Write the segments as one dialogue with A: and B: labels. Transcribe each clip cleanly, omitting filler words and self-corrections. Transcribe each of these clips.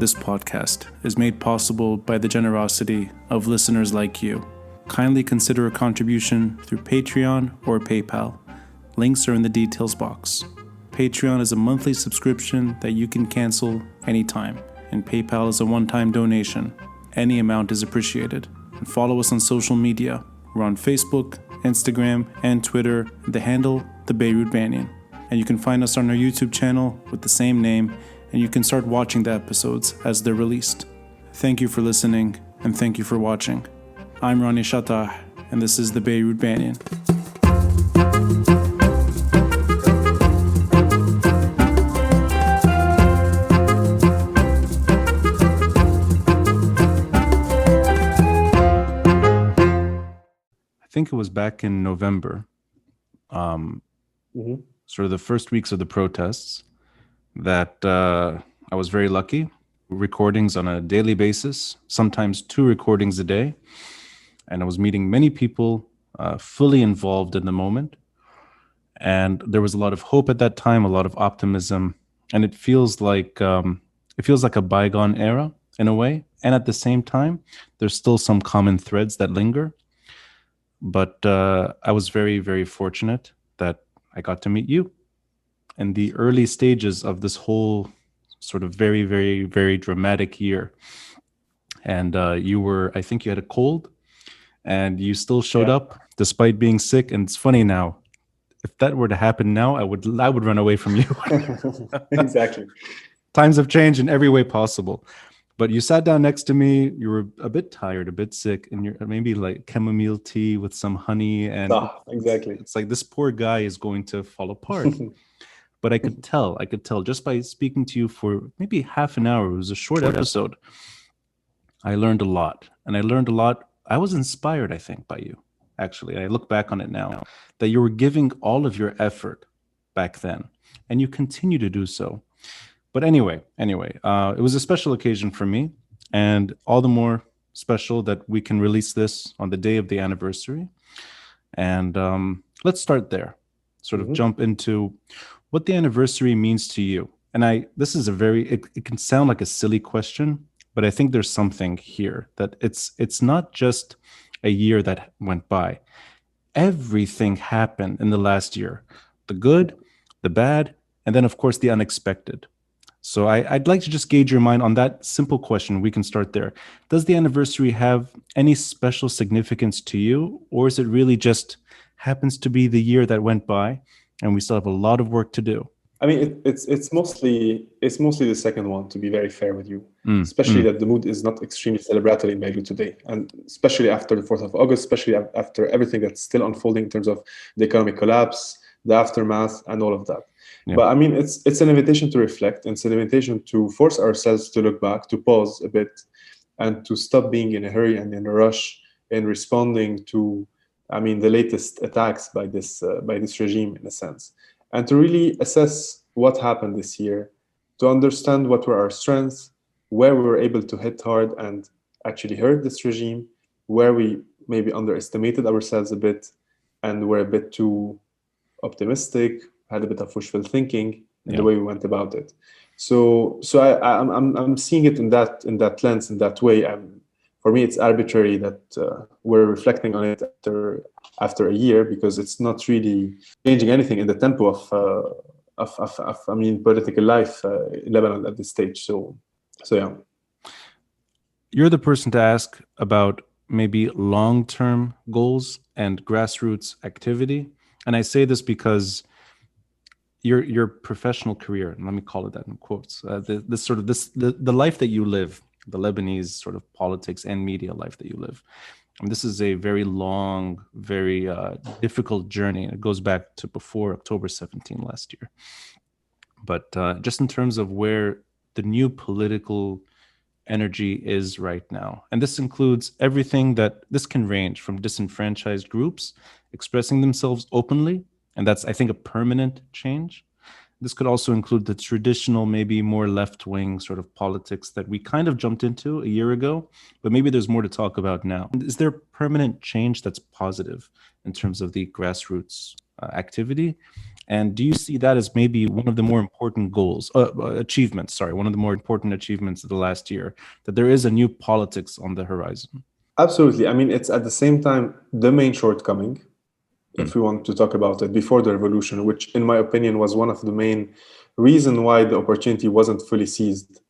A: this podcast is made possible by the generosity of listeners like you. Kindly consider a contribution through Patreon or PayPal. Links are in the details box. Patreon is a monthly subscription that you can cancel anytime, and PayPal is a one-time donation. Any amount is appreciated. And follow us on social media. We're on Facebook, Instagram, and Twitter, the handle, the Beirut Banyan. And you can find us on our YouTube channel with the same name, and you can start watching the episodes as they're released. Thank you for listening, and thank you for watching. I'm Ronnie Shatah, and this is the Beirut Banyan. I think it was back in November, sort of the first weeks of the protests, that I was very lucky. Recordings on a daily basis, sometimes 2 recordings a day. And I was meeting many people fully involved in the moment. And there was a lot of hope at that time, a lot of optimism. And it feels like a bygone era in a way. And at the same time, there's still some common threads that linger. But I was very, very fortunate that I got to meet you in the early stages of this whole sort of very, very, very dramatic year. And I think you had a cold, and you still showed up despite being sick. And it's funny now, if that were to happen now, I would run away from you.
B: Exactly.
A: Times have changed in every way possible. But you sat down next to me. You were a bit tired, a bit sick, and you're maybe like chamomile tea with some honey. And
B: exactly.
A: It's like this poor guy is going to fall apart. But I could tell just by speaking to you for maybe half an hour. It was a short episode. I learned a lot. And I learned a lot. I was inspired, I think, by you, actually. I look back on it now, that you were giving all of your effort back then. And you continue to do so. But anyway, it was a special occasion for me, and all the more special that we can release this on the day of the anniversary. And let's start there, sort of jump into what the anniversary means to you. And this is it can sound like a silly question, but I think there's something here, that it's not just a year that went by. Everything happened in the last year, the good, the bad, and then of course the unexpected. So I'd like to just gauge your mind on that simple question. We can start there. Does the anniversary have any special significance to you, or is it really just happens to be the year that went by, and we still have a lot of work to do?
B: I mean, it's mostly the second one, to be very fair with you. Especially that the mood is not extremely celebratory in Beirut today, and especially after the 4th of August, especially after everything that's still unfolding in terms of the economic collapse, the aftermath, and all of that. Yeah. But I mean, it's an invitation to reflect, and it's an invitation to force ourselves to look back, to pause a bit, and to stop being in a hurry and in a rush in responding to, the latest attacks by this regime, in a sense, and to really assess what happened this year, to understand what were our strengths, where we were able to hit hard and actually hurt this regime, where we maybe underestimated ourselves a bit and were a bit too optimistic, had a bit of wishful thinking in the way we went about it. So I'm seeing it in that lens, in that way. For me, it's arbitrary that we're reflecting on it after a year, because it's not really changing anything in the tempo of political life in Lebanon at this stage. So yeah.
A: You're the person to ask about maybe long-term goals and grassroots activity. And I say this because your professional career, and let me call it that in quotes, the life that you live, the Lebanese sort of politics and media life that you live, and this is a very long, very difficult journey. It goes back to before October 17 last year. But just in terms of where the new political energy is right now, and this includes everything this can range from disenfranchised groups expressing themselves openly, and that's, I think, a permanent change. This could also include the traditional, maybe more left-wing sort of politics that we kind of jumped into a year ago, but maybe there's more to talk about now. Is there permanent change that's positive in terms of the grassroots activity? And do you see that as maybe one of the more important achievements, one of the more important achievements of the last year, that there is a new politics on the horizon?
B: Absolutely. I mean, it's at the same time the main shortcoming, if we want to talk about it, before the revolution, which in my opinion was one of the main reason why the opportunity wasn't fully seized,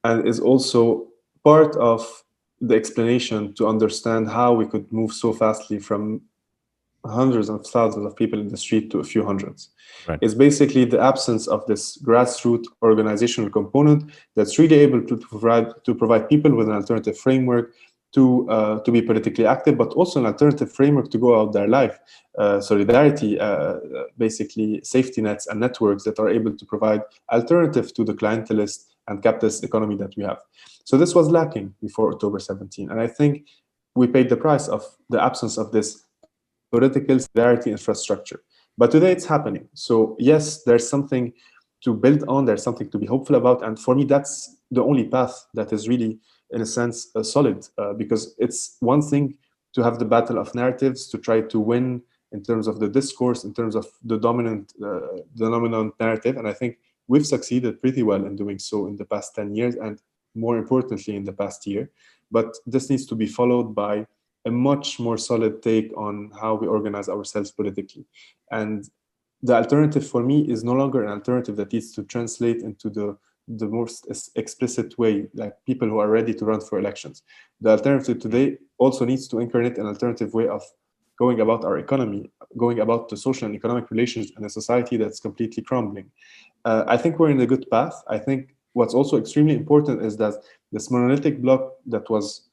B: and is also part of the explanation to understand how we could move so fastly from hundreds of thousands of people in the street to a few hundreds.
A: Right.
B: Is basically the absence of this grassroots organizational component that's really able to provide people with an alternative framework to be politically active, but also an alternative framework to go out their life, solidarity, basically safety nets and networks that are able to provide alternative to the clientelist and capitalist economy that we have. So this was lacking before October 17, and I think we paid the price of the absence of this political solidarity infrastructure. But today it's happening. So yes, there's something to build on, there's something to be hopeful about, and for me that's the only path that is really, in a sense, solid, because it's one thing to have the battle of narratives, to try to win in terms of the discourse, in terms of the dominant narrative, and I think we've succeeded pretty well in doing so in the past 10 years, and more importantly in the past year. But this needs to be followed by a much more solid take on how we organize ourselves politically. And the alternative for me is no longer an alternative that needs to translate into the most explicit way, like people who are ready to run for elections. The alternative today also needs to incarnate an alternative way of going about our economy, going about the social and economic relations in a society that's completely crumbling. I think we're in a good path. I think what's also extremely important is that this monolithic bloc that was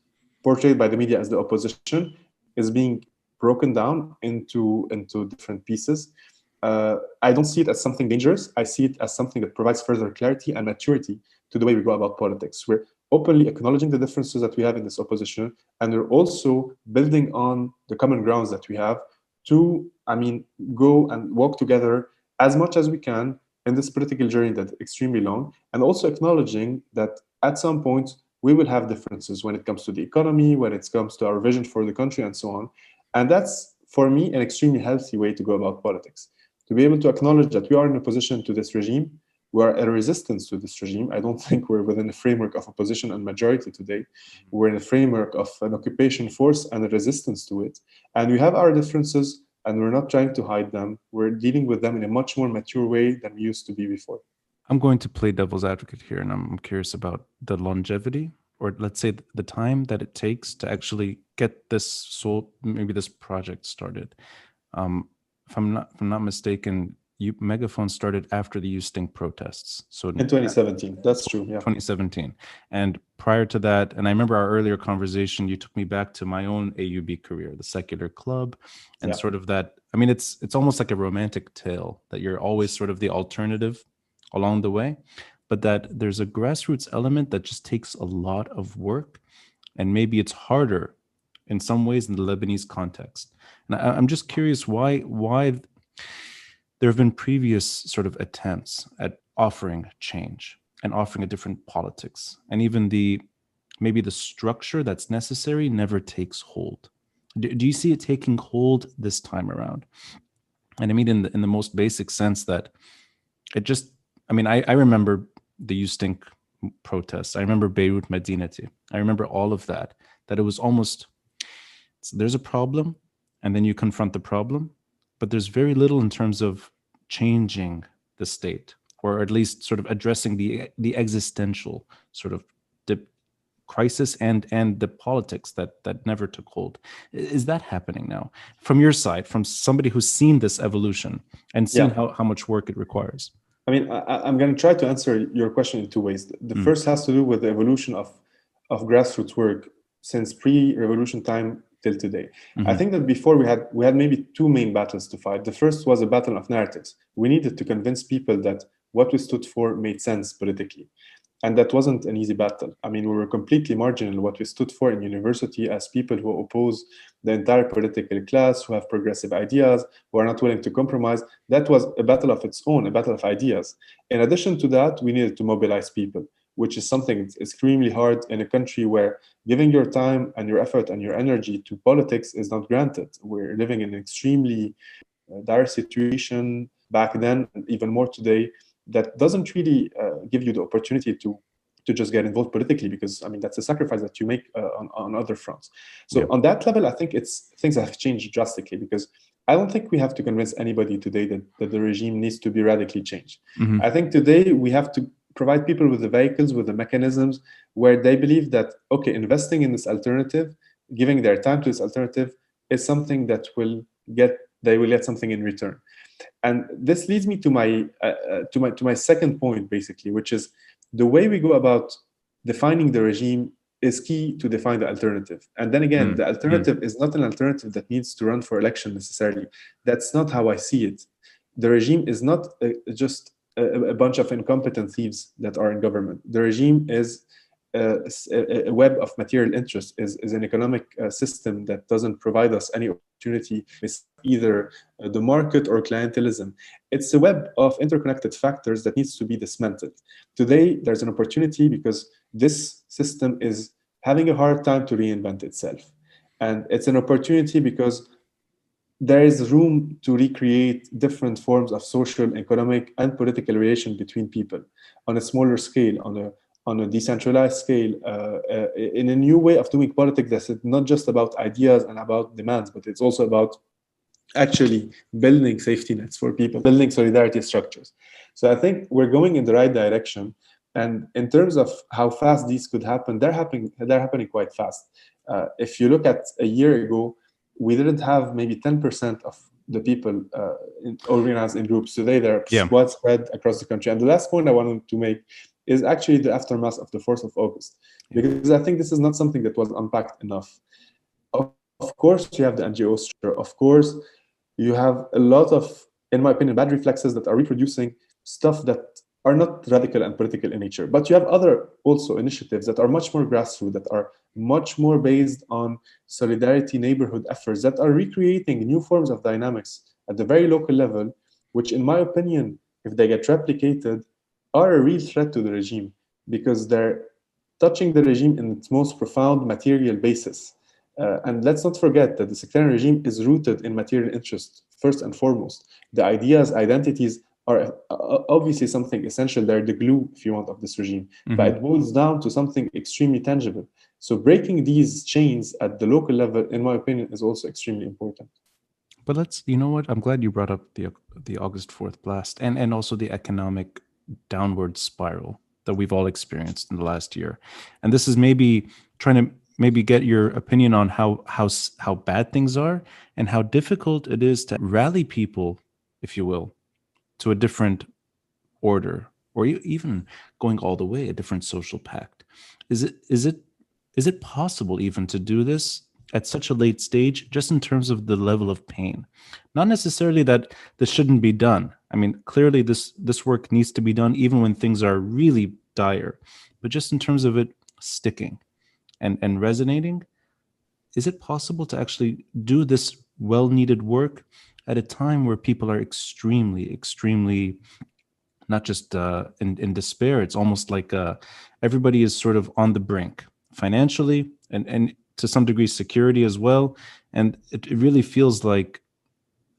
B: portrayed by the media as the opposition is being broken down into different pieces. I don't see it as something dangerous. I see it as something that provides further clarity and maturity to the way we go about politics. We're openly acknowledging the differences that we have in this opposition, and we're also building on the common grounds that we have to, go and walk together as much as we can in this political journey that's extremely long, and also acknowledging that at some point we will have differences when it comes to the economy, when it comes to our vision for the country, and so on. And that's, for me, an extremely healthy way to go about politics. To be able to acknowledge that we are in opposition to this regime, we are a resistance to this regime. I don't think we're within a framework of opposition and majority today. We're in a framework of an occupation force and a resistance to it. And we have our differences, and we're not trying to hide them. We're dealing with them in a much more mature way than we used to be before.
A: I'm going to play devil's advocate here, and I'm curious about the longevity, or let's say the time that it takes to actually get this this project started. If I'm not mistaken, Megaphone started after the Sting protests. So
B: in 2017, that's true. Yeah,
A: 2017. And prior to that, and I remember our earlier conversation, you took me back to my own AUB career, the secular club, and sort of that. I mean, it's almost like a romantic tale that you're always sort of the alternative along the way, but that there's a grassroots element that just takes a lot of work, and maybe it's harder in some ways in the Lebanese context. And I'm just curious why there have been previous sort of attempts at offering change and offering a different politics, and even maybe the structure that's necessary never takes hold. Do you see it taking hold this time around? And I mean in the most basic sense that it just, I remember the Stink protests. I remember Beirut Medinati. I remember all of that it was almost, there's a problem, and then you confront the problem, but there's very little in terms of changing the state, or at least sort of addressing the existential sort of crisis and the politics that never took hold. Is that happening now from your side, from somebody who's seen this evolution and seen how much work it requires?
B: I'm going to try to answer your question in two ways. The first has to do with the evolution of grassroots work since pre-revolution time till today. I think that before we had maybe two main battles to fight. The first was a battle of narratives. We needed to convince people that what we stood for made sense politically. And that wasn't an easy battle. We were completely marginal what we stood for in university as people who oppose the entire political class, who have progressive ideas, who are not willing to compromise. That was a battle of its own, a battle of ideas. In addition to that, we needed to mobilize people, which is something that's extremely hard in a country where giving your time and your effort and your energy to politics is not granted. We're living in an extremely dire situation, back then, and even more today, that doesn't really give you the opportunity to just get involved politically, because I mean that's a sacrifice that you make on other fronts. So on that level, I think things have changed drastically, because I don't think we have to convince anybody today that the regime needs to be radically changed. I think today we have to provide people with the vehicles, with the mechanisms, where they believe that, okay, investing in this alternative, giving their time to this alternative, is something that they will get something in return. And this leads me to my second point, basically, which is the way we go about defining the regime is key to define the alternative. And then again, the alternative is not an alternative that needs to run for election necessarily. That's not how I see it. The regime is not just a bunch of incompetent thieves that are in government. The regime is a web of material interest, is an economic system that doesn't provide us any opportunity with either the market or clientelism. It's a web of interconnected factors that needs to be dismantled. Today, there's an opportunity because this system is having a hard time to reinvent itself. And it's an opportunity because there is room to recreate different forms of social, economic, and political relation between people on a smaller scale, on a decentralized scale, in a new way of doing politics that's not just about ideas and about demands, but it's also about actually building safety nets for people, building solidarity structures. So I think we're going in the right direction. And in terms of how fast these could happen, they're happening quite fast. If you look at a year ago, we didn't have maybe 10% of the people organized in groups. Today, they're widespread across the country. And the last point I wanted to make is actually the aftermath of the 4th of August, because I think this is not something that was unpacked enough. Of course, you have the NGO structure. Of course, you have a lot of, in my opinion, bad reflexes that are reproducing stuff that are not radical and political in nature. But you have other also initiatives that are much more grassroots, that are much more based on solidarity, neighborhood efforts, that are recreating new forms of dynamics at the very local level, which in my opinion, if they get replicated, are a real threat to the regime, because they're touching the regime in its most profound material basis. And let's not forget that the sectarian regime is rooted in material interest, first and foremost. The ideas, identities are obviously something essential. They're the glue, if you want, of this regime. But it boils down to something extremely tangible. So breaking these chains at the local level, in my opinion, is also extremely important.
A: But you know what? I'm glad you brought up the August 4th blast and also the economic downward spiral that we've all experienced in the last year. And this is maybe trying to get your opinion on how bad things are and how difficult it is to rally people, if you will, to a different order, or even going all the way, a different social pact. Is it possible even to do this at such a late stage, just in terms of the level of pain? Not necessarily that this shouldn't be done. I mean, clearly this work needs to be done even when things are really dire, but just in terms of it sticking and resonating, is it possible to actually do this well-needed work at a time where people are extremely not just in despair? It's almost like everybody is sort of on the brink financially and to some degree security as well. And it really feels like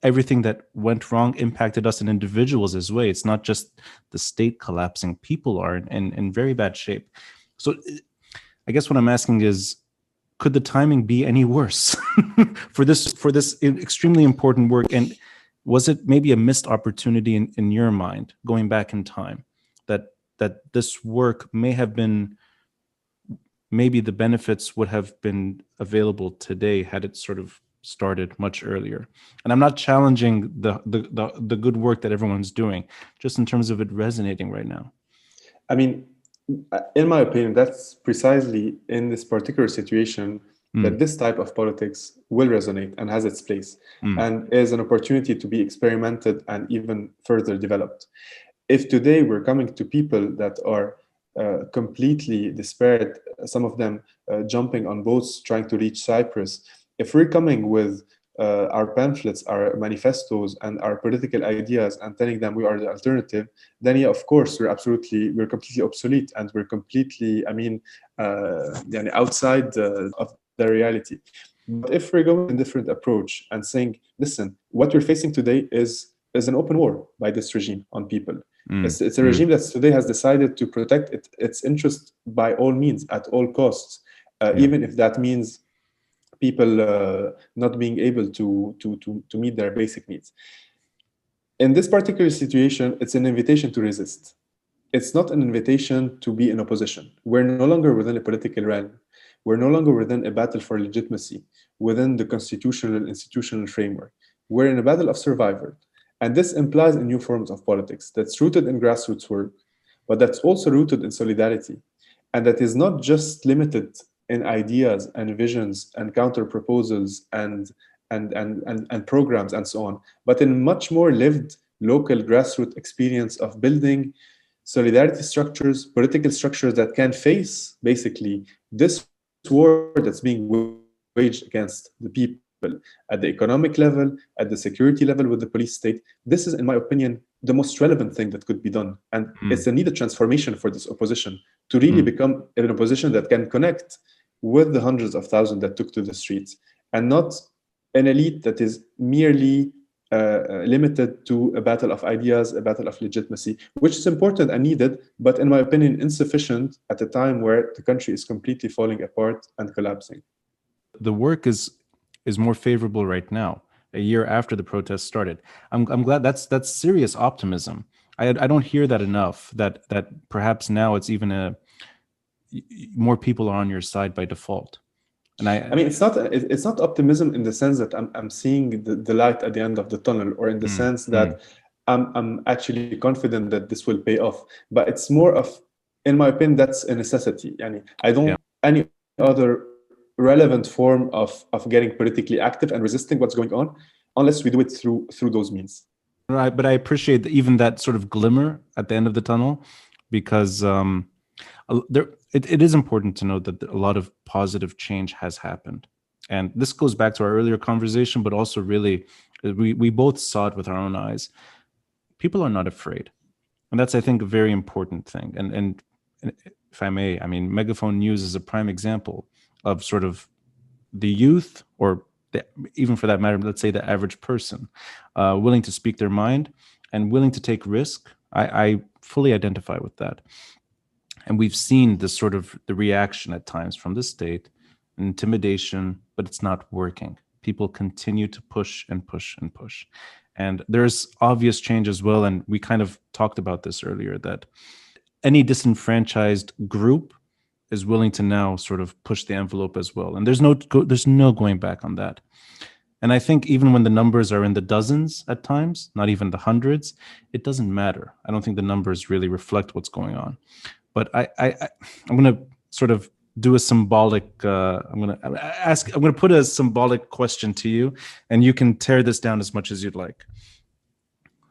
A: everything that went wrong impacted us in individuals as well. It's not just the state collapsing. People are in very bad shape. So I guess what I'm asking is, could the timing be any worse for this extremely important work? And was it maybe a missed opportunity in your mind, going back in time, that this work may have been, maybe the benefits would have been available today had it sort of started much earlier? And I'm not challenging the good work that everyone's doing, just in terms of it resonating right now.
B: I mean, in my opinion, that's precisely in this particular situation that this type of politics will resonate and has its place and is an opportunity to be experimented and even further developed. If today we're coming to people that are completely despaired, some of them jumping on boats trying to reach Cyprus, if we're coming with our pamphlets, our manifestos, and our political ideas and telling them we are the alternative, then yeah, of course, we're completely obsolete and we're completely, outside of the reality. But if we're going a different approach and saying, listen, what we're facing today is is an open war by this regime on people. It's a
A: mm,
B: regime that today has decided to protect its interest by all means, at all costs,
A: yeah,
B: even if that means people not being able to meet their basic needs. In this particular situation, it's an invitation to resist. It's not an invitation to be in opposition. We're no longer within a political realm. We're no longer within a battle for legitimacy within the constitutional institutional framework. We're in a battle of survival. And this implies a new forms of politics that's rooted in grassroots work, but that's also rooted in solidarity. And that is not just limited in ideas and visions and counter proposals and programs and so on, but in much more lived local grassroots experience of building solidarity structures, political structures that can face basically this war that's being waged against the people at the economic level, at the security level with the police state. This is, in my opinion, the most relevant thing that could be done. And it's a
A: mm,
B: needed transformation for this opposition to really
A: mm.
B: become an opposition that can connect with the hundreds of thousands that took to the streets, and not an elite that is merely limited to a battle of ideas, a battle of legitimacy, which is important and needed, but in my opinion, insufficient at a time where the country is completely falling apart and collapsing.
A: The work is more favorable right now, a year after the protests started. I'm glad that's serious optimism. I don't hear that enough. That perhaps now it's even more people are on your side by default. And
B: I mean, it's not optimism in the sense that I'm seeing the light at the end of the tunnel, or in the sense that I'm actually confident that this will pay off. But it's more of, in my opinion, that's a necessity. I don't any other relevant form of getting politically active and resisting what's going on unless we do it through those means.
A: Right, but I appreciate even that sort of glimmer at the end of the tunnel, because it is important to know that a lot of positive change has happened. And this goes back to our earlier conversation, but also really, we both saw it with our own eyes. People are not afraid. And that's, I think, a very important thing. And if I may, I mean, Megaphone News is a prime example of sort of the youth, or even for that matter, let's say the average person, willing to speak their mind and willing to take risk. I fully identify with that. And we've seen this sort of the reaction at times from the state, intimidation, but it's not working. People continue to push and push and push. And there's obvious change as well. And we kind of talked about this earlier, that any disenfranchised group is willing to now sort of push the envelope as well. And there's no going back on that. And I think even when the numbers are in the dozens at times, not even the hundreds, it doesn't matter. I don't think the numbers really reflect what's going on. But I'm going to sort of do a symbolic, I'm going to put a symbolic question to you, and you can tear this down as much as you'd like.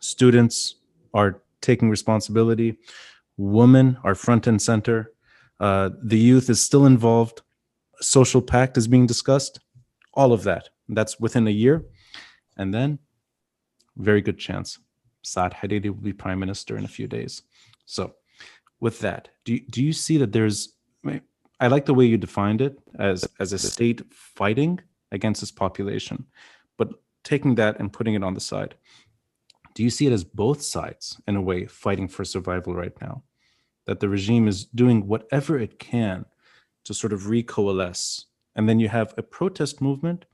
A: Students are taking responsibility. Women are front and center. The youth is still involved. Social pact is being discussed. All of that. That's within a year. And then, very good chance, Saad Hariri will be prime minister in a few days. So with that, do you see that there's, I like the way you defined it as a state fighting against its population, but taking that and putting it on the side, do you see it as both sides, in a way, fighting for survival right now? That the regime is doing whatever it can to sort of recoalesce. And then you have a protest movement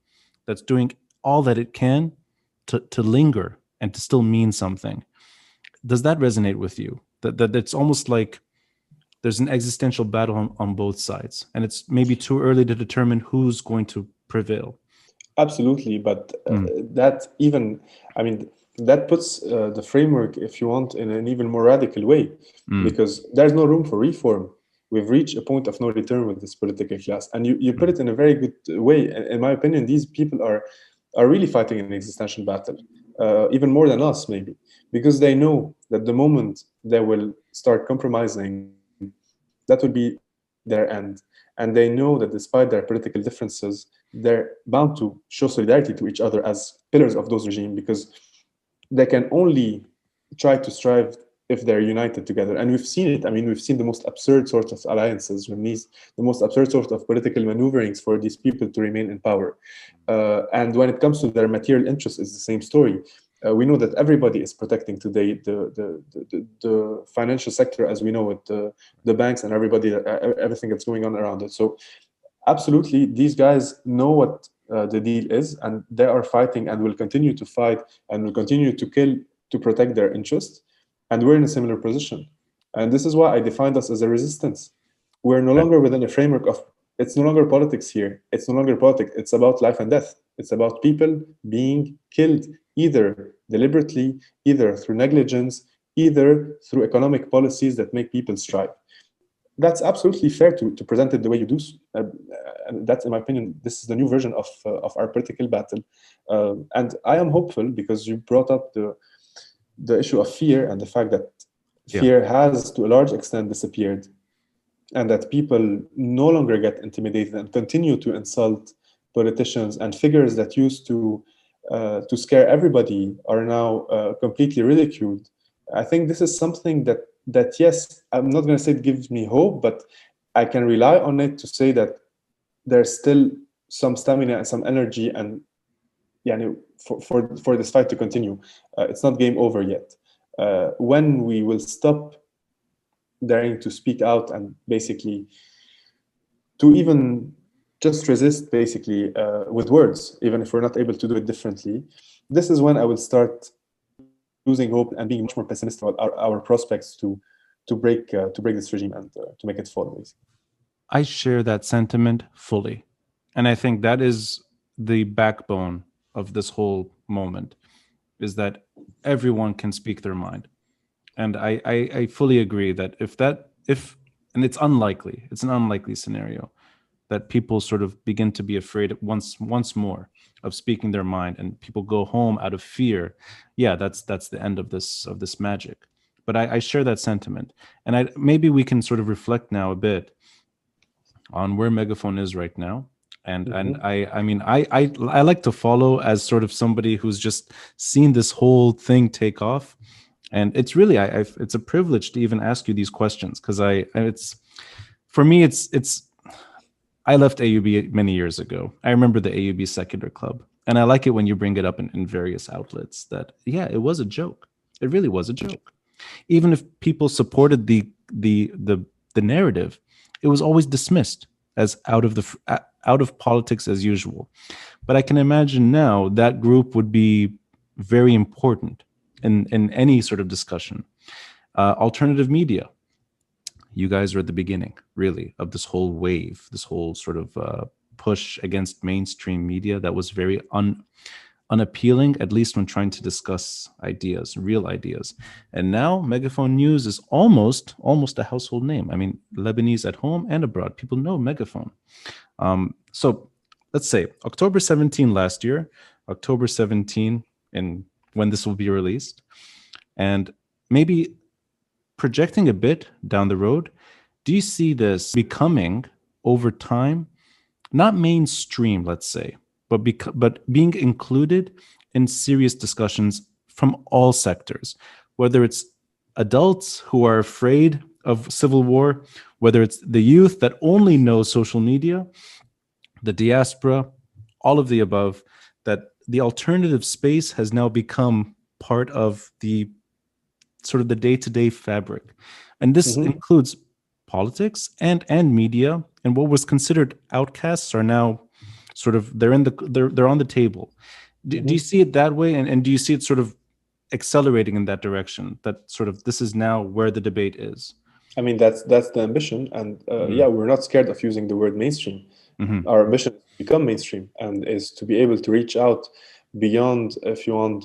A: that's doing all that it can to linger and to still mean something. Does that resonate with you? That it's almost like there's an existential battle on both sides, and it's maybe too early to determine who's going to prevail.
B: Absolutely, but that even, I mean, that puts the framework, if you want, in an even more radical way, because there's no room for reform. We've reached a point of no return with this political class, and you put it in a very good way. In my opinion, these people are really fighting an existential battle, even more than us, maybe, because they know that the moment they will start compromising, that will be their end. And they know that despite their political differences, they're bound to show solidarity to each other as pillars of those regimes, because they can only try to strive if they're united together. And we've seen it. I mean, we've seen the most absurd sorts of alliances, the most absurd sort of political maneuverings for these people to remain in power. And when it comes to their material interests, it's the same story. We know that everybody is protecting today the financial sector as we know it, the banks and everybody, everything that's going on around it. So absolutely, these guys know what the deal is, and they are fighting and will continue to fight and will continue to kill to protect their interests. And we're in a similar position. And this is why I defined us as a resistance. We're no longer within a framework of, it's no longer politics here. It's no longer politics. It's about life and death. It's about people being killed, either deliberately, either through negligence, either through economic policies that make people strive. That's absolutely fair to present it the way you do. And that's, in my opinion, this is the new version of our political battle. And I am hopeful because you brought up the issue of fear and the fact that fear has, to a large extent, disappeared, and that people no longer get intimidated and continue to insult politicians, and figures that used to scare everybody are now completely ridiculed. I think this is something that yes, I'm not going to say it gives me hope, but I can rely on it to say that there's still some stamina and some energy, and for this fight to continue. It's not game over yet. When we will stop daring to speak out and basically to even just resist, basically with words, even if we're not able to do it differently, this is when I will start losing hope and being much more pessimistic about our prospects to break this regime and to make it fall, basically.
A: I share that sentiment fully. And I think that is the backbone of this whole moment, is that everyone can speak their mind. And I fully agree that and it's an unlikely scenario that people sort of begin to be afraid once more of speaking their mind, and people go home out of fear. Yeah, that's the end of this magic. But I share that sentiment, and maybe we can sort of reflect now a bit on where Megaphone is right now. And I mean I like to follow as sort of somebody who's just seen this whole thing take off, and it's really it's a privilege to even ask you these questions, because for me it's I left AUB many years ago. I remember the AUB Secular Club, and I like it when you bring it up in various outlets that it was a joke. It really was a joke. Even if people supported the narrative, it was always dismissed as out of politics as usual. But I can imagine now that group would be very important in any sort of discussion. Alternative media, you guys are at the beginning, really, of this whole wave, this whole sort of push against mainstream media that was very unappealing, at least when trying to discuss ideas, real ideas. And now Megaphone News is almost a household name. I mean, Lebanese at home and abroad, people know Megaphone. So let's say October 17 last year, October 17, and when this will be released, and maybe projecting a bit down the road, do you see this becoming over time, not mainstream, let's say, but being included in serious discussions from all sectors, whether it's adults who are afraid of civil war, whether it's the youth that only know social media, the diaspora, all of the above, that the alternative space has now become part of the sort of the day-to-day fabric. And this includes politics and media, and what was considered outcasts are now sort of they're on the table. Do you see it that way, and do you see it sort of accelerating in that direction, that sort of this is now where the debate is?
B: I mean, that's the ambition, and we're not scared of using the word mainstream. Our ambition is to become mainstream, and is to be able to reach out beyond, if you want,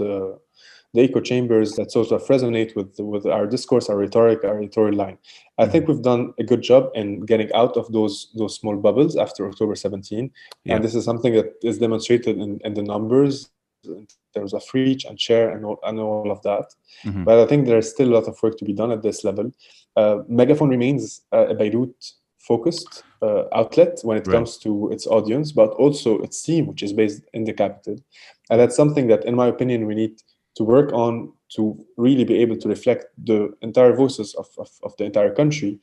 B: the echo chambers that sort of resonate with our discourse, our rhetoric, our editorial line. I think we've done a good job in getting out of those small bubbles after October 17, and this is something that is demonstrated in the numbers in terms of reach and share and all of that. But I think there's still a lot of work to be done at this level. Megaphone remains a Beirut focused outlet when it comes to its audience, but also its team, which is based in the capital. And that's something that, in my opinion, we need to work on to really be able to reflect the entire voices of the entire country,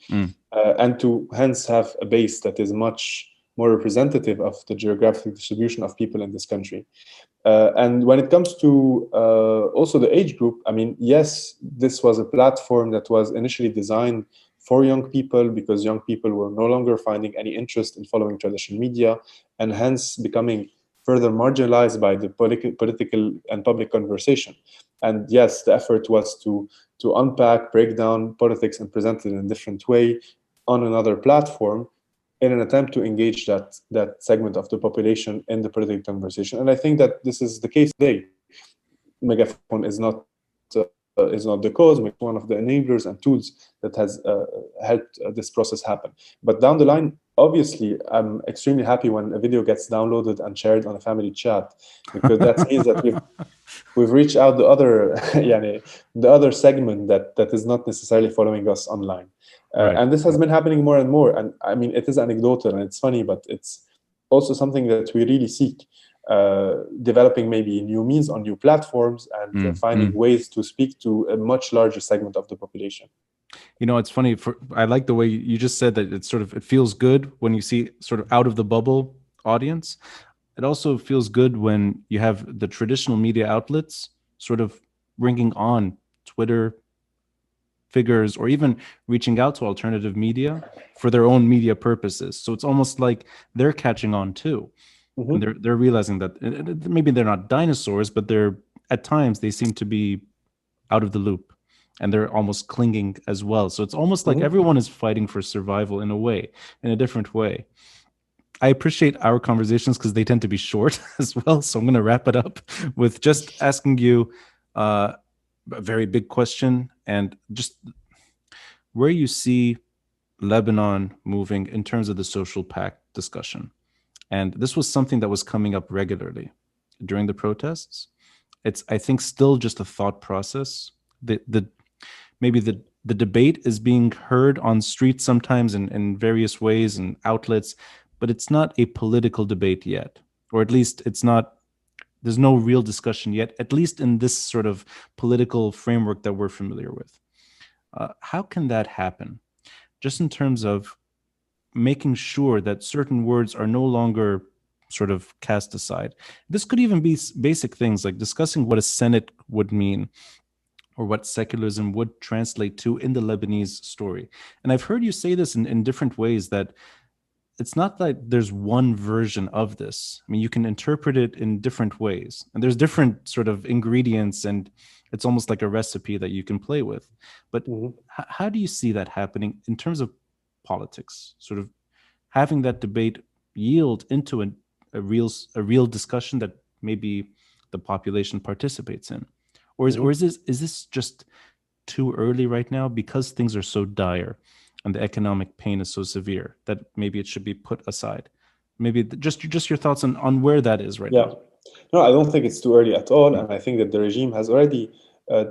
B: and to hence have a base that is much more representative of the geographic distribution of people in this country. And when it comes to also the age group, I mean, yes, this was a platform that was initially designed for young people, because young people were no longer finding any interest in following traditional media, and hence becoming further marginalized by the political and public conversation. And yes, the effort was to unpack, break down politics and present it in a different way on another platform, in an attempt to engage that segment of the population in the political conversation. And I think that this is the case today. Megaphone is not the cause, but one of the enablers and tools that has helped this process happen. But down the line, obviously, I'm extremely happy when a video gets downloaded and shared on a family chat, because that means that we've reached out the other the other segment that is not necessarily following us online.
A: Right.
B: And this has been happening more and more. And I mean, it is anecdotal and it's funny, but it's also something that we really seek. Developing maybe new means on new platforms, and finding ways to speak to a much larger segment of the population.
A: You know, it's funny. I like the way you just said that. It feels good when you see sort of out of the bubble audience. It also feels good when you have the traditional media outlets sort of bringing on Twitter figures, or even reaching out to alternative media for their own media purposes. So it's almost like they're catching on too. And they're realizing that maybe they're not dinosaurs, but at times they seem to be out of the loop, and they're almost clinging as well. So it's almost like everyone is fighting for survival in a different way. I appreciate our conversations because they tend to be short as well. So I'm going to wrap it up with just asking you a very big question, and just where you see Lebanon moving in terms of the social pact discussion. And this was something that was coming up regularly during the protests. It's, I think, still just a thought process. Maybe the debate is being heard on streets sometimes in various ways and outlets, but it's not a political debate yet, or at least there's no real discussion yet, at least in this sort of political framework that we're familiar with. How can that happen? Just in terms of making sure that certain words are no longer sort of cast aside. This could even be basic things like discussing what a Senate would mean, or what secularism would translate to in the Lebanese story. And I've heard you say this in different ways, that it's not that there's one version of this. I mean, you can interpret it in different ways, and there's different sort of ingredients, and it's almost like a recipe that you can play with. But how do you see that happening in terms of politics, sort of having that debate yield into a real discussion that maybe the population participates in? Or is this just too early right now because things are so dire and the economic pain is so severe that maybe it should be put aside? Maybe just your thoughts on where that is right now.
B: No, I don't think it's too early at all. And I think that the regime has already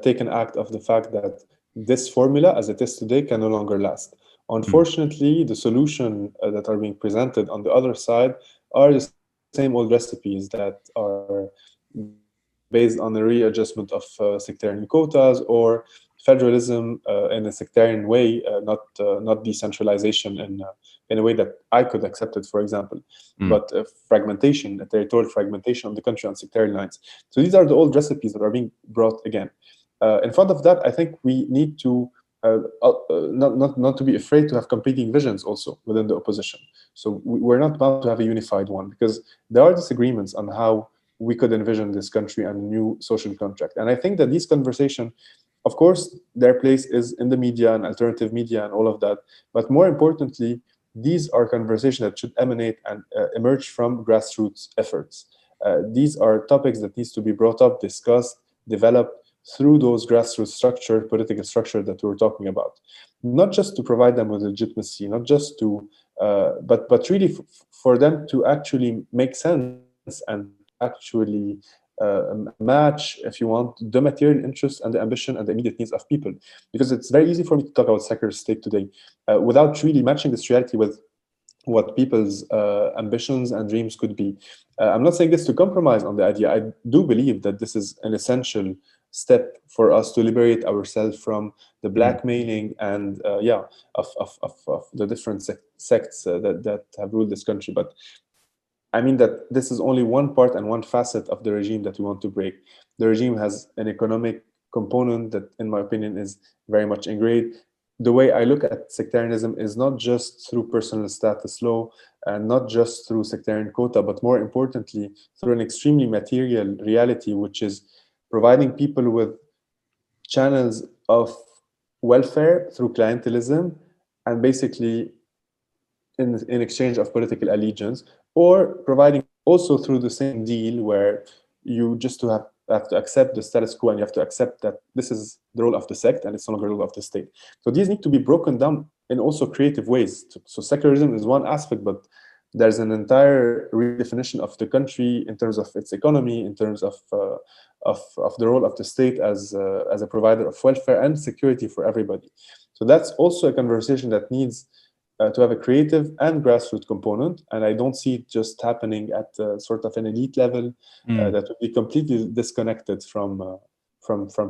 B: taken act of the fact that this formula, as it is today, can no longer last. Unfortunately, the solution that are being presented on the other side are the same old recipes that are based on the readjustment of sectarian quotas, or federalism in a sectarian way, not decentralization in a way that I could accept it, for example, but fragmentation, a territorial fragmentation of the country on sectarian lines. So these are the old recipes that are being brought again. In front of that, I think we need to not to be afraid to have competing visions also within the opposition. So we're not bound to have a unified one, because there are disagreements on how we could envision this country and a new social contract. And I think that these conversations, of course, their place is in the media and alternative media and all of that. But more importantly, these are conversations that should emanate and emerge from grassroots efforts. These are topics that needs to be brought up, discussed, developed through those grassroots political structure that we were talking about. Not just to provide them with legitimacy, not just to, but really for them to actually make sense and actually match, if you want, the material interests and the ambition and the immediate needs of people. Because it's very easy for me to talk about secular state today without really matching this reality with what people's ambitions and dreams could be. I'm not saying this to compromise on the idea. I do believe that this is an essential step for us to liberate ourselves from the blackmailing and of the different sects that have ruled this country. But I mean that this is only one part and one facet of the regime that we want to break. The regime has an economic component that, in my opinion, is very much ingrained. The way I look at sectarianism is not just through personal status law and not just through sectarian quota, but more importantly, through an extremely material reality, which is providing people with channels of welfare through clientelism and basically in exchange of political allegiance, or providing also through the same deal where you just have to accept the status quo and you have to accept that this is the role of the sect and it's no longer the role of the state. So these need to be broken down in also creative ways. So secularism is one aspect, but there's an entire redefinition of the country in terms of its economy, in terms of the role of the state as a provider of welfare and security for everybody. So that's also a conversation that needs to have a creative and grassroots component, and I don't see it just happening at sort of an elite level that would be completely disconnected from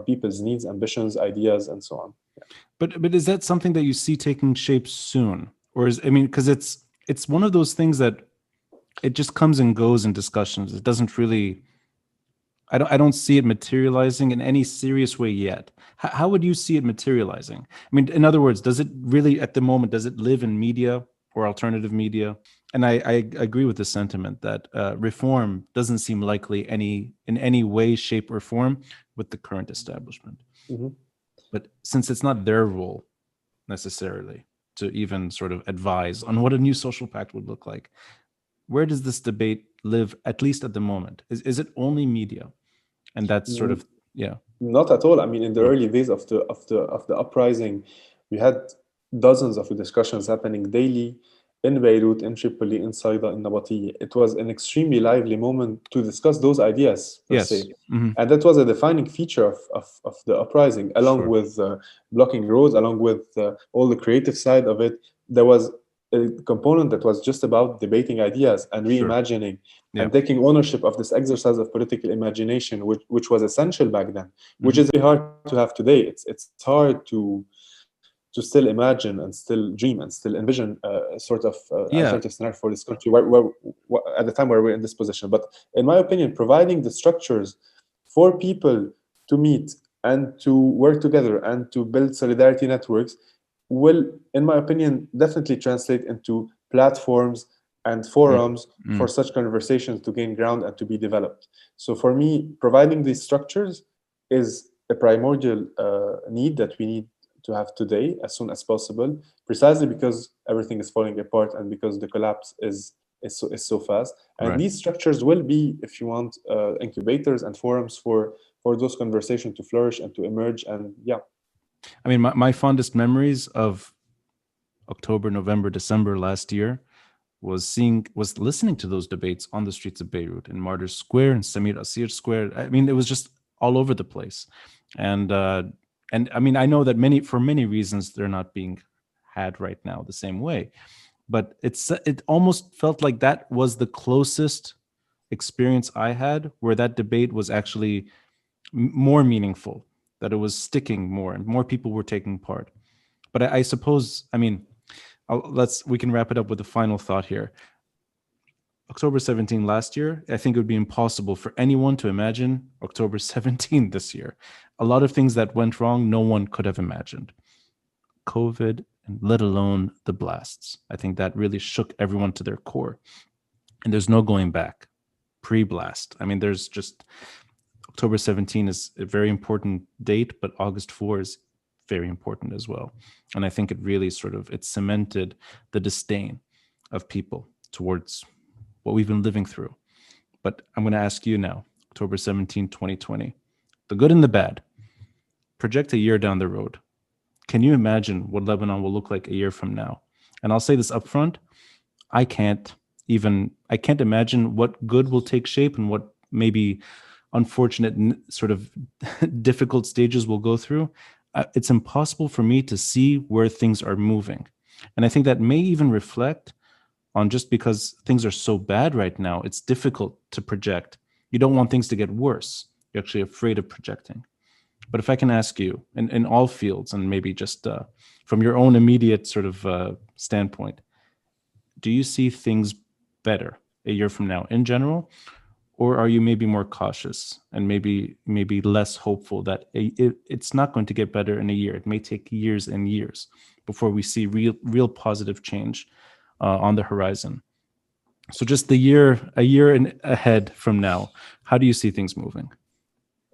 B: people's needs, ambitions, ideas, and so on. Yeah.
A: But is that something that you see taking shape soon, or because it's one of those things that it just comes and goes in discussions. It doesn't really. I don't see it materializing in any serious way yet. How would you see it materializing? I mean, in other words, does it really at the moment, does it live in media or alternative media? And I agree with the sentiment that reform doesn't seem likely in any way, shape, or form with the current establishment.
B: Mm-hmm.
A: But since it's not their role necessarily to even sort of advise on what a new social pact would look like, where does this debate live, at least at the moment? Is it only media? And that's sort of, yeah.
B: Not at all. I mean, in the early days of the uprising, we had dozens of discussions happening daily in Beirut, in Tripoli, in Saida, in Nabatieh. It was an extremely lively moment to discuss those ideas, per se.
A: Mm-hmm.
B: And that was a defining feature of the uprising, along with blocking roads, along with all the creative side of it. There was a component that was just about debating ideas and reimagining and taking ownership of this exercise of political imagination, which was essential back then, which is very hard to have today. It's hard to still imagine and still dream and still envision a sort of alternative scenario for this country where at the time where we're in this position. But in my opinion, providing the structures for people to meet and to work together and to build solidarity networks will, in my opinion, definitely translate into platforms and forums for such conversations to gain ground and to be developed. So for me, providing these structures is a primordial need that we need to have today as soon as possible, precisely because everything is falling apart and because the collapse is so fast. And these structures will be, if you want, incubators and forums for those conversations to flourish and to emerge. And
A: I mean, my fondest memories of October, November, December last year was listening to those debates on the streets of Beirut, in Martyrs Square and Samir Asir Square. I mean, it was just all over the place. And I mean, I know that for many reasons, they're not being had right now the same way. But it almost felt like that was the closest experience I had where that debate was actually more meaningful, that it was sticking more and more people were taking part. But I suppose, I mean, we can wrap it up with a final thought here. October 17 last year, I think it would be impossible for anyone to imagine October 17 this year. A lot of things that went wrong, no one could have imagined. COVID, and let alone the blasts. I think that really shook everyone to their core. And there's no going back. Pre-blast. I mean, there's just October 17 is a very important date, but August 4 is very important as well. And I think it really it cemented the disdain of people towards what we've been living through. But I'm going to ask you now, October 17, 2020, the good and the bad. Project a year down the road. Can you imagine what Lebanon will look like a year from now? And I'll say this up front, I can't imagine what good will take shape and what maybe unfortunate sort of difficult stages we'll go through. It's impossible for me to see where things are moving. And I think that may even reflect on just because things are so bad right now, it's difficult to project. You don't want things to get worse. You're actually afraid of projecting. But if I can ask you, in all fields, and maybe just from your own immediate sort of standpoint, do you see things better a year from now in general, or are you maybe more cautious and maybe less hopeful that it's not going to get better in a year? It may take years and years before we see real positive change on the horizon. So just a year ahead from now, how do you see things moving?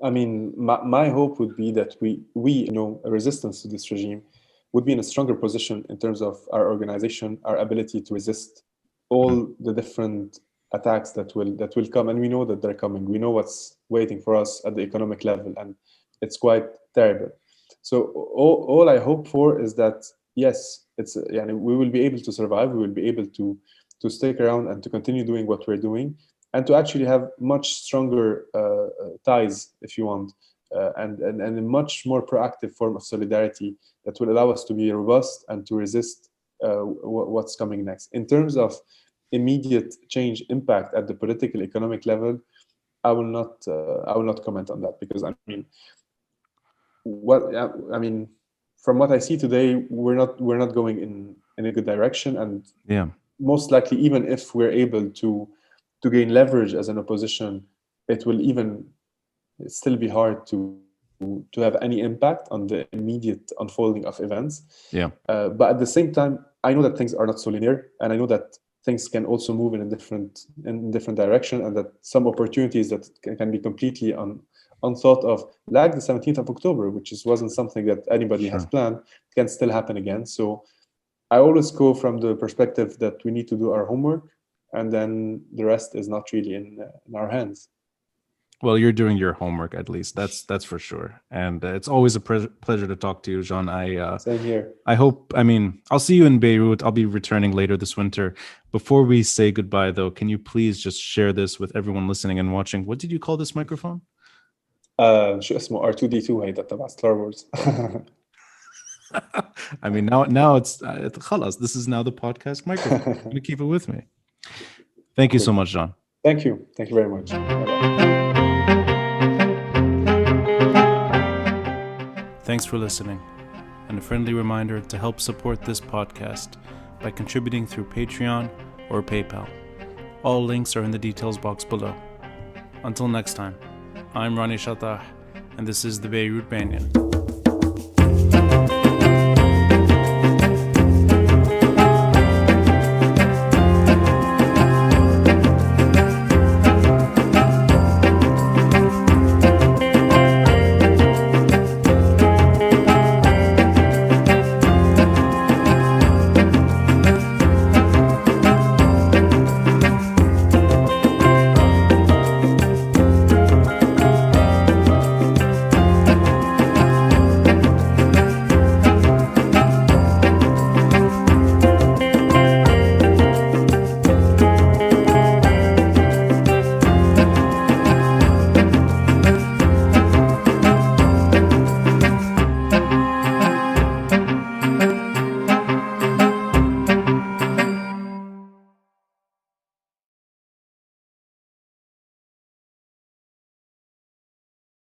B: I mean, my hope would be that we, a resistance to this regime would be in a stronger position in terms of our organization, our ability to resist all the different attacks that will come. And we know that they're coming. We know what's waiting for us at the economic level, and it's quite terrible. So all I hope for is that, yes, we will be able to survive. We will be able to stick around and to continue doing what we're doing, and to actually have much stronger ties, if you want, and a much more proactive form of solidarity that will allow us to be robust and to resist what's coming next. In terms of immediate change impact at the political economic level, I will not comment on that, because from what I see today, we're not going in a good direction, and most likely, even if we're able to gain leverage as an opposition, it will still be hard to have any impact on the immediate unfolding of events. But at the same time, I know that things are not so linear, and I know that things can also move in a different direction, and that some opportunities that can be completely unthought of, like the 17th of October, which wasn't something that anybody has planned, can still happen again. So I always go from the perspective that we need to do our homework, and then the rest is not really in our hands.
A: Well, you're doing your homework, at least. That's for sure. And it's always a pleasure to talk to you, Jean.
B: Same here.
A: I hope, I'll see you in Beirut. I'll be returning later this winter. Before we say goodbye, though, can you please just share this with everyone listening and watching? What did you call this microphone?
B: شو اسمه R2D2 هيدا تبع Star Wars.
A: Now it's خلاص. This is now the podcast microphone. I'm gonna keep it with me. Thank you so much, Jean.
B: Thank you very much. Bye-bye.
A: Thanks for listening, and a friendly reminder to help support this podcast by contributing through Patreon or PayPal. All links are in the details box below. Until next time, I'm Ronnie Shatah, and this is the Beirut Banyan.